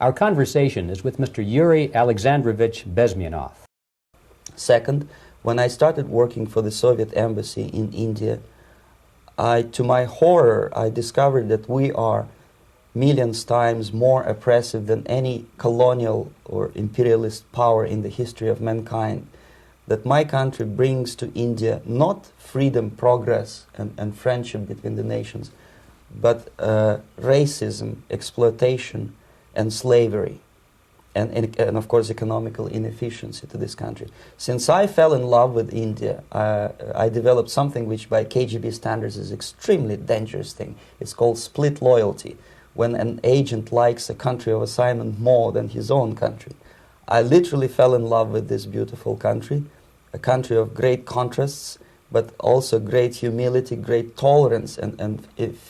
Our conversation is with Mr. Yuri Alexandrovich Bezmenov. Second, when I started working for the Soviet embassy in India, to my horror, I discovered that we are millions times more oppressive than any colonial or imperialist power in the history of mankind. That my country brings to India not freedom, progress, and friendship between the nations, but racism, exploitation, and slavery, and of course economical inefficiency to this country. Since I fell in love with India, I developed something which by KGB standards is extremely dangerous thing. It's called split loyalty, when an agent likes a country of assignment more than his own country. I literally fell in love with this beautiful country, a country of great contrasts, but also great humility, great tolerance, and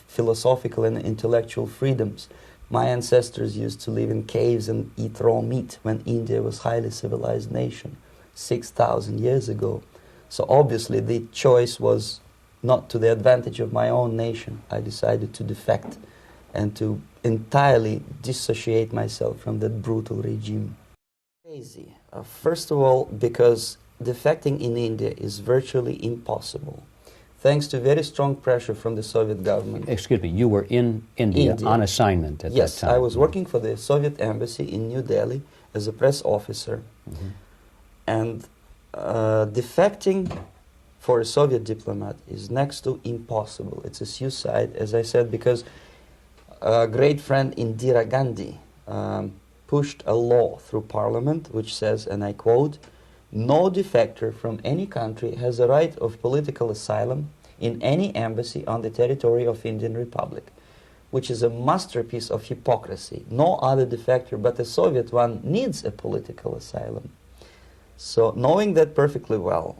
philosophical and intellectual freedoms. My ancestors used to live in caves and eat raw meat when India was a highly civilized nation 6,000 years ago. So obviously the choice was not to the advantage of my own nation. I decided to defect and to entirely dissociate myself from that brutal regime. Crazy. First of all, because defecting in India is virtually impossible, thanks to very strong pressure from the Soviet government. Excuse me, you were in India on assignment at that time? Yes, I was working for the Soviet embassy in New Delhi as a press officer. Mm-hmm. And defecting for a Soviet diplomat is next to impossible. It's a suicide, as I said, because a great friend Indira Gandhi pushed a law through parliament which says, and I quote, "No defector from any country has a right of political asylum in any embassy on the territory of Indian Republic," which is a masterpiece of hypocrisy. No other defector but a Soviet one needs a political asylum. So knowing that perfectly well,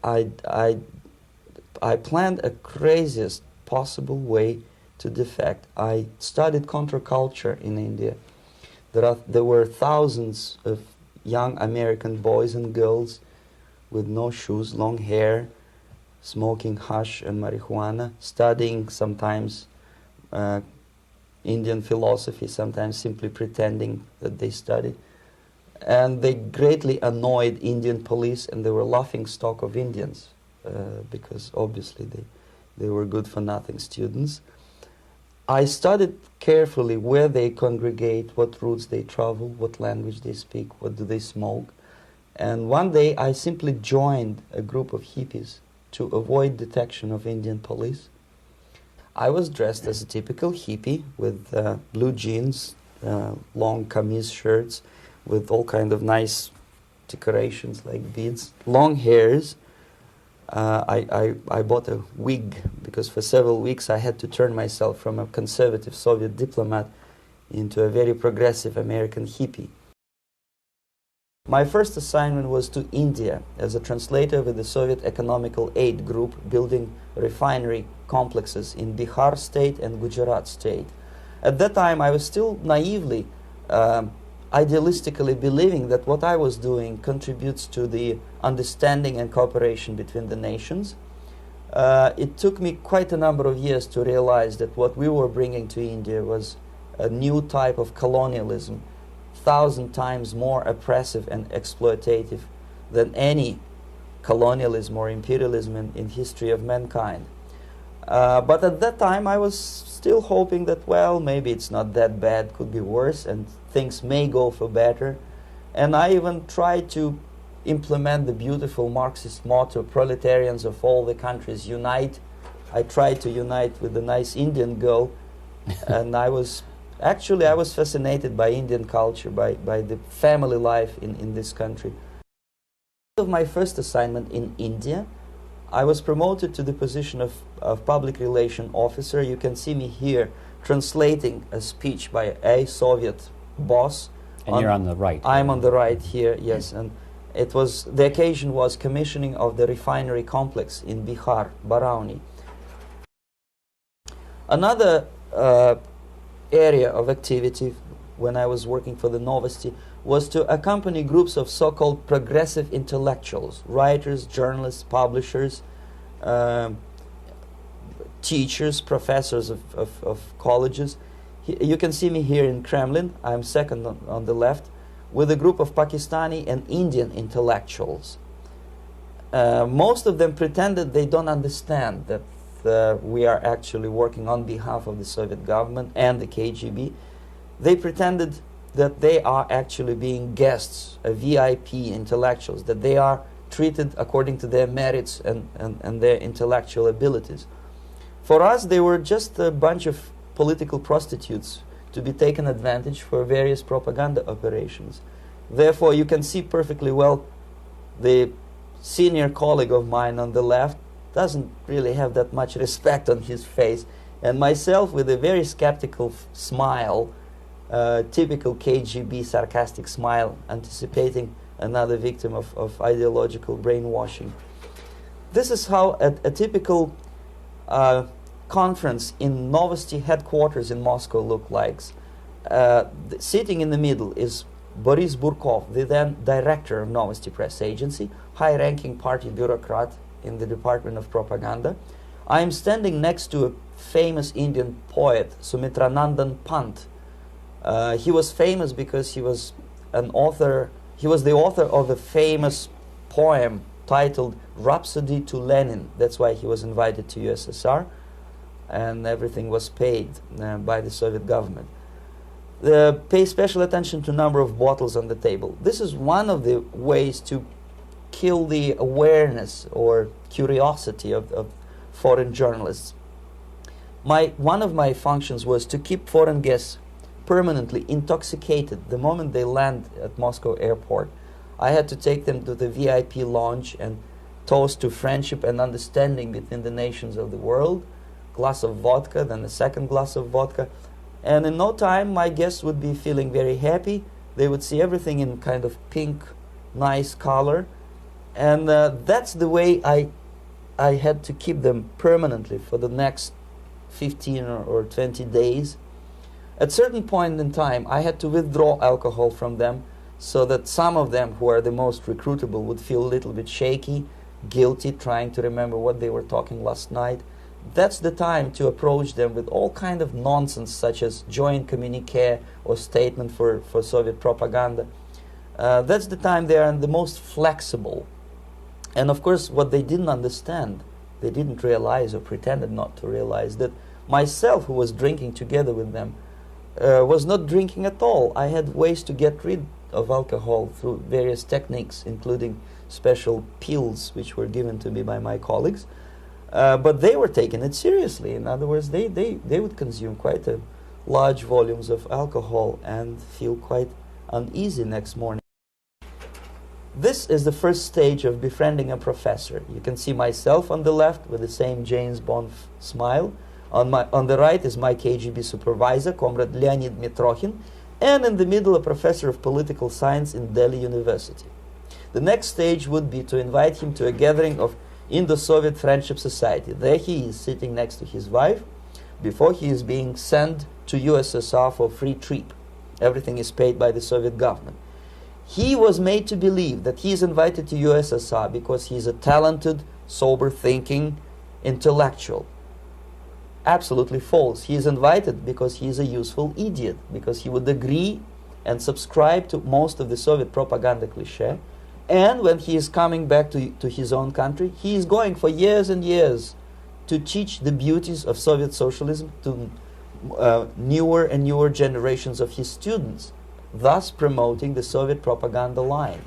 I planned a craziest possible way to defect. I studied counterculture in India. There were thousands of young American boys and girls with no shoes, long hair, smoking hash and marijuana, studying sometimes Indian philosophy, sometimes simply pretending that they study. And they greatly annoyed Indian police, and they were laughing stock of Indians because obviously they were good-for-nothing students. I studied carefully where they congregate, what routes they travel, what language they speak, what do they smoke. And one day I simply joined a group of hippies to avoid detection of Indian police. I was dressed as a typical hippie with blue jeans, long kameez shirts with all kind of nice decorations like beads, long hairs. I bought a wig because for several weeks I had to turn myself from a conservative Soviet diplomat into a very progressive American hippie. My first assignment was to India as a translator with the Soviet Economical Aid Group building refinery complexes in Bihar state and Gujarat state. At that time I was still naively, idealistically believing that what I was doing contributes to the understanding and cooperation between the nations. It took me quite a number of years to realize that what we were bringing to India was a new type of colonialism, 1,000 times more oppressive and exploitative than any colonialism or imperialism in history of mankind. But at that time I was still hoping that, well, maybe it's not that bad, could be worse, and things may go for better. And I even tried to implement the beautiful Marxist motto, proletarians of all the countries unite. I tried to unite with a nice Indian girl, and I was fascinated by Indian culture, by the family life in this country. Of my first assignment in India, I was promoted to the position of public relation officer. You can see me here translating a speech by a Soviet boss. And you're on the right. I'm on the right here, yes. And the occasion was commissioning of the refinery complex in Bihar, Barauni. Another area of activity when I was working for the Novosti was to accompany groups of so-called progressive intellectuals, writers, journalists, publishers, teachers, professors of colleges. You can see me here in Kremlin. I'm second on the left, with a group of Pakistani and Indian intellectuals. Most of them pretended they don't understand that we are actually working on behalf of the Soviet government and the KGB. They pretended that they are actually being guests, VIP intellectuals, that they are treated according to their merits and their intellectual abilities. For us, they were just a bunch of political prostitutes to be taken advantage for various propaganda operations. Therefore, you can see perfectly well the senior colleague of mine on the left doesn't really have that much respect on his face, and myself with a very skeptical smile, typical KGB sarcastic smile, anticipating another victim of ideological brainwashing. This is how a typical conference in Novosti headquarters in Moscow looked like. Sitting in the middle is Boris Burkov, the then director of Novosti press agency, high-ranking party bureaucrat in the Department of Propaganda. I am standing next to a famous Indian poet, Sumitranandan Pant. He was famous because he was an author. He was the author of a famous poem titled Rhapsody to Lenin. That's why he was invited to USSR, and everything was paid by the Soviet government. Pay special attention to number of bottles on the table. This is one of the ways to kill the awareness or curiosity of foreign journalists. One of my functions was to keep foreign guests permanently intoxicated the moment they land at Moscow airport. I had to take them to the VIP lounge and toast to friendship and understanding between the nations of the world. Glass of vodka, then a second glass of vodka. And in no time, my guests would be feeling very happy. They would see everything in kind of pink, nice color. And that's the way I had to keep them permanently for the next 15 or 20 days. At a certain point in time, I had to withdraw alcohol from them so that some of them who are the most recruitable would feel a little bit shaky, guilty, trying to remember what they were talking last night. That's the time to approach them with all kind of nonsense, such as joint communique or statement for Soviet propaganda. That's the time they are the most flexible. And of course, what they didn't understand, they didn't realize or pretended not to realize, that myself, who was drinking together with them, was not drinking at all. I had ways to get rid of alcohol through various techniques, including special pills which were given to me by my colleagues. But they were taking it seriously. In other words, they would consume quite a large volumes of alcohol and feel quite uneasy next morning. This is the first stage of befriending a professor. You can see myself on the left with the same James Bond smile. On the right is my KGB supervisor, Comrade Leonid Mitrokhin, and in the middle a professor of political science in Delhi University. The next stage would be to invite him to a gathering of Indo-Soviet Friendship Society. There he is, sitting next to his wife, before he is being sent to USSR for free trip. Everything is paid by the Soviet government. He was made to believe that he is invited to USSR because he is a talented, sober-thinking intellectual. Absolutely false. He is invited because he is a useful idiot, because he would agree and subscribe to most of the Soviet propaganda cliché. And when he is coming back to his own country, he is going for years and years to teach the beauties of Soviet socialism to newer and newer generations of his students, thus promoting the Soviet propaganda line.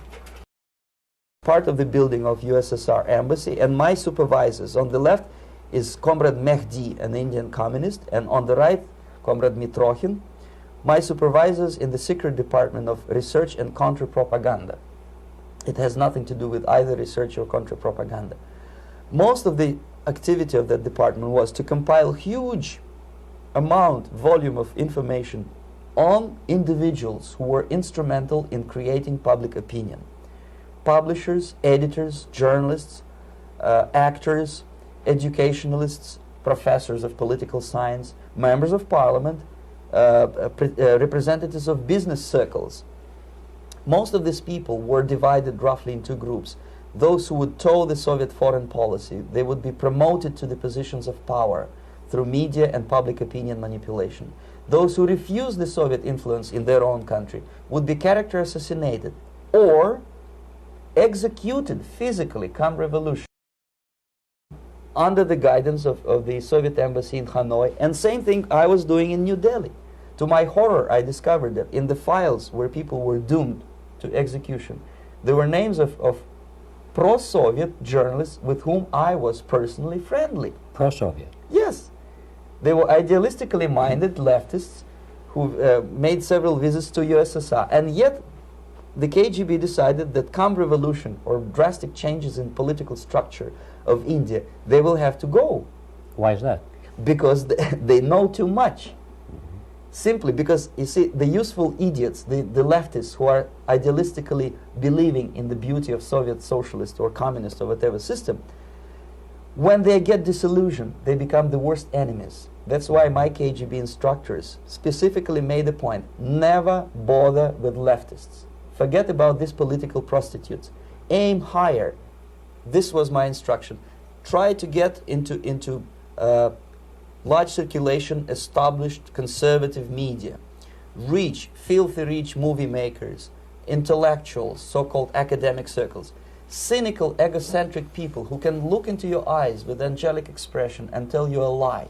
Part of the building of USSR embassy, and my supervisors on the left is Comrade Mehdi, an Indian communist, and on the right, Comrade Mitrokhin, my supervisors in the secret department of research and counter-propaganda. It has nothing to do with either research or counter-propaganda. Most of the activity of that department was to compile huge volume of information on individuals who were instrumental in creating public opinion. Publishers, editors, journalists, actors, educationalists, professors of political science, members of parliament, representatives of business circles. Most of these people were divided roughly in two groups. Those who would toe the Soviet foreign policy, they would be promoted to the positions of power through media and public opinion manipulation. those who refused the Soviet influence in their own country would be character assassinated or executed physically come revolution under the guidance of the Soviet embassy in Hanoi. And same thing I was doing in New Delhi. To my horror, I discovered that in the files where people were doomed to execution, there were names of pro-Soviet journalists with whom I was personally friendly. Pro-Soviet? Yes. They were idealistically minded leftists who made several visits to USSR. And yet, the KGB decided that come revolution or drastic changes in political structure of India, they will have to go. Why is that? Because they know too much. Simply because, you see, the useful idiots, the leftists who are idealistically believing in the beauty of Soviet socialist or communist or whatever system, when they get disillusioned, they become the worst enemies. That's why my KGB instructors specifically made a point, never bother with leftists. Forget about these political prostitutes. Aim higher. This was my instruction. Try to get into large circulation, established conservative media. Rich, filthy rich movie makers, intellectuals, so-called academic circles. Cynical, egocentric people who can look into your eyes with angelic expression and tell you a lie.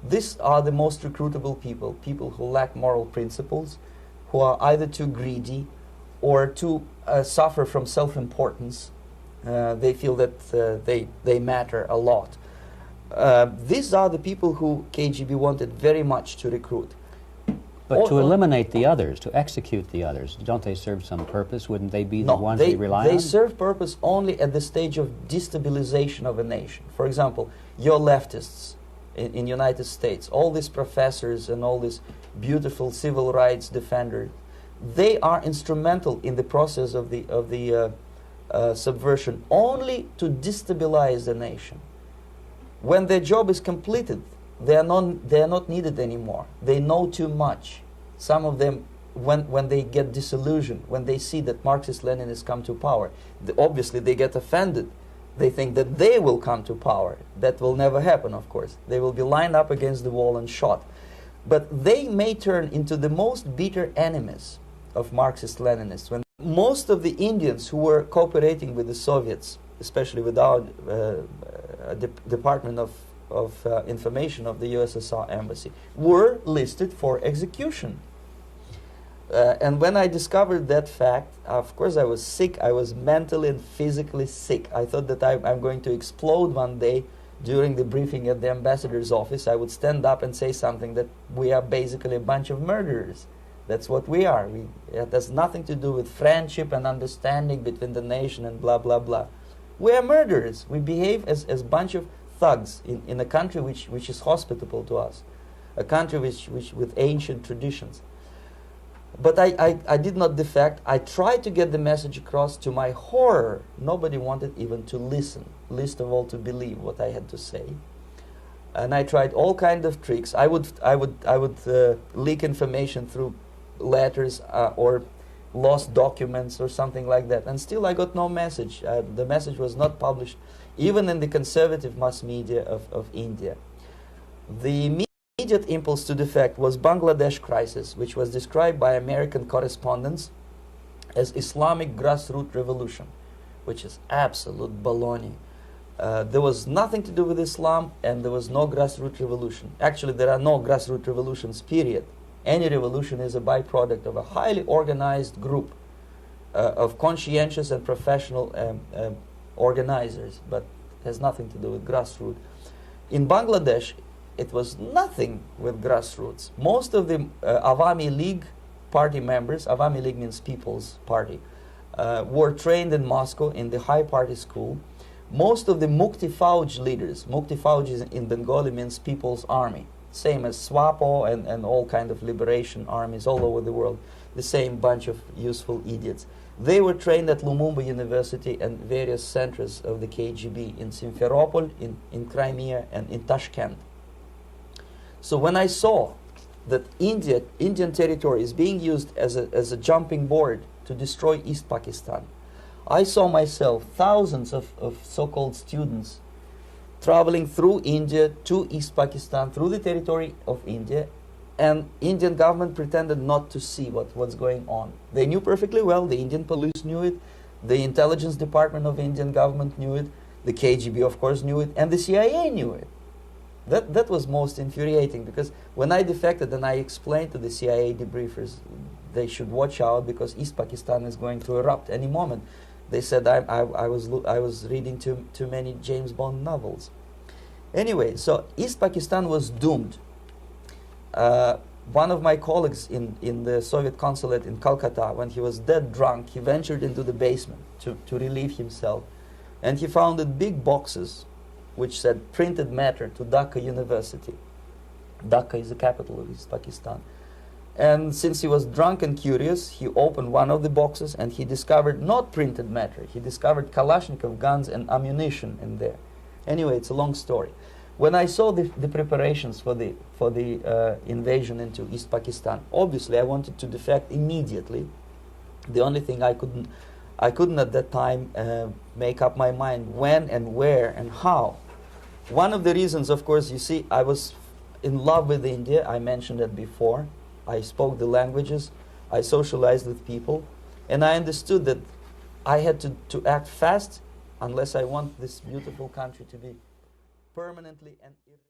These are the most recruitable people, people who lack moral principles, who are either too greedy or too suffer from self-importance. They feel that they matter a lot. These are the people who KGB wanted very much to recruit. But to eliminate the others, to execute the others, don't they serve some purpose? Wouldn't they be the ones they rely on? They serve purpose only at the stage of destabilization of a nation. For example, your leftists in United States, all these professors and all these beautiful civil rights defenders, they are instrumental in the process of the subversion only to destabilize the nation. When their job is completed, they are not needed anymore. They know too much. Some of them, when they get disillusioned, when they see that Marxist-Leninists come to power, obviously they get offended. They think that they will come to power. That will never happen, of course. They will be lined up against the wall and shot. But they may turn into the most bitter enemies of Marxist-Leninists. When most of the Indians who were cooperating with the Soviets, especially with our Department of Information of the USSR embassy, were listed for execution. And when I discovered that fact, of course I was sick. I was mentally and physically sick. I thought that I'm going to explode one day during the briefing at the ambassador's office. I would stand up and say something that we are basically a bunch of murderers. That's what we are. It has nothing to do with friendship and understanding between the nation and blah, blah, blah. We are murderers. We behave as a bunch of thugs in a country which is hospitable to us, a country which with ancient traditions. But I did not defect. I tried to get the message across. To my horror, nobody wanted even to listen, least of all to believe what I had to say. And I tried all kinds of tricks. I would leak information through letters or lost documents or something like that. And still I got no message. The message was not published, even in the conservative mass media of India. The immediate impulse to defect was Bangladesh crisis, which was described by American correspondents as Islamic grassroots revolution, which is absolute baloney. There was nothing to do with Islam, and there was no grassroots revolution. Actually, there are no grassroots revolutions, period. Any revolution is a byproduct of a highly organized group of conscientious and professional organizers, but has nothing to do with grassroots. In Bangladesh, it was nothing with grassroots. Most of the Awami League party members, Awami League means People's Party, were trained in Moscow in the High Party School. Most of the Mukti Fauj leaders, Mukti Fauj in Bengali means People's Army, same as SWAPO and all kind of liberation armies all over the world, the same bunch of useful idiots. They were trained at Lumumba University and various centers of the KGB in Simferopol, in Crimea, and in Tashkent. So when I saw that Indian territory is being used as a jumping board to destroy East Pakistan, I saw myself thousands of so-called students traveling through India to East Pakistan, through the territory of India, And Indian government pretended not to see what's going on. They knew perfectly well, the Indian police knew it, the intelligence department of the Indian government knew it, the KGB of course knew it, and the CIA knew it. That was most infuriating, because when I defected and I explained to the CIA debriefers they should watch out because East Pakistan is going to erupt any moment, they said I was reading too many James Bond novels. Anyway, so East Pakistan was doomed. One of my colleagues in the Soviet consulate in Calcutta, when he was dead drunk, he ventured into the basement to relieve himself, and he found big boxes which said printed matter to Dhaka University. Dhaka is the capital of East Pakistan. And since he was drunk and curious, he opened one of the boxes and he discovered not printed matter, he discovered Kalashnikov guns and ammunition in there. Anyway, it's a long story. When I saw the preparations for the invasion into East Pakistan, obviously I wanted to defect immediately. The only thing I couldn't at that time make up my mind when and where and how. One of the reasons, of course, you see, I was in love with India. I mentioned that before. I spoke the languages. I socialized with people, and I understood that I had to act fast unless I want this beautiful country to be permanently and